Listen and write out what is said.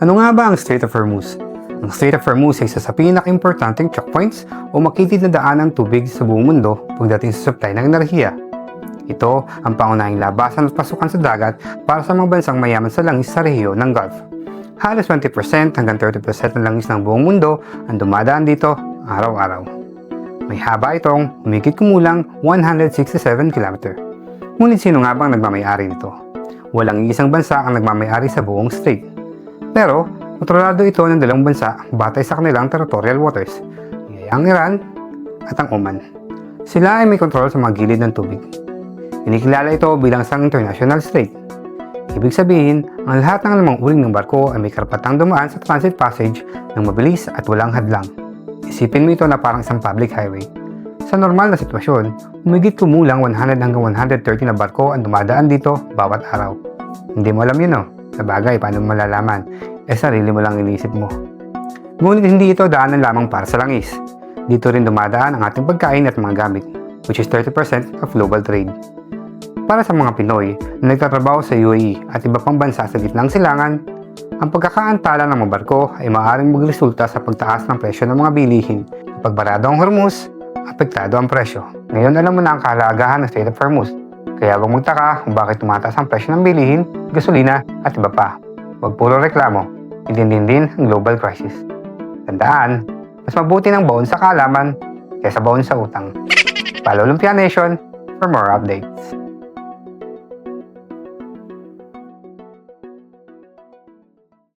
Ano nga ba ang Strait of Hormuz? Ang Strait of Hormuz ay isa sa pinaka-importanting choke points o makitid na daan ng tubig sa buong mundo pagdating sa supply ng enerhiya. Ito ang pangunahing labasan at pasukan sa dagat para sa mga bansang mayaman sa langis sa rehiyon ng Gulf. Halos 20% hanggang 30% ng langis ng buong mundo ang dumadaan dito araw-araw. May haba itong humigit kumulang 167 km. Ngunit sino nga bang nagmamayari nito? Walang isang bansa ang nagmamayari sa buong strait. Pero, kontrolado ito ng dalawang bansa batay sa kanilang territorial waters, ang Iran at ang Oman. Sila ay may kontrol sa mga gilid ng tubig. Kinikilala ito bilang isang international strait. Ibig sabihin, ang lahat ng anumang uling ng barko ay may karapatang dumaan sa transit passage ng mabilis at walang hadlang. Isipin mo ito na parang isang public highway. Sa normal na sitwasyon, humigit kumulang 100 hanggang 130 na barko ang dumadaan dito bawat araw. Hindi mo alam yun, no? Sa bagay, paano mo malalaman? Sarili mo lang iniisip mo. Ngunit hindi ito daanan lamang para sa langis. Dito rin dumadaan ang ating pagkain at mga gamit, which is 30% of global trade. Para sa mga Pinoy na nagtatrabaho sa UAE at iba pang bansa sa gitnang silangan, ang pagkakaantala ng mga barko ay maaaring magresulta sa pagtaas ng presyo ng mga bilihin. Kapag barado ang Hormuz, apektado ang presyo. Ngayon alam mo na ang kahalagahan ng Strait of Hormuz. Kaya huwag magtaka kung bakit tumataas ang presyo ng bilihin, gasolina at iba pa. Huwag puro reklamo, intindihin din ang global crisis. Tandaan, mas mabuti ng baon sa kaalaman kaysa baon sa utang. Follow Lumpia Nation for more updates.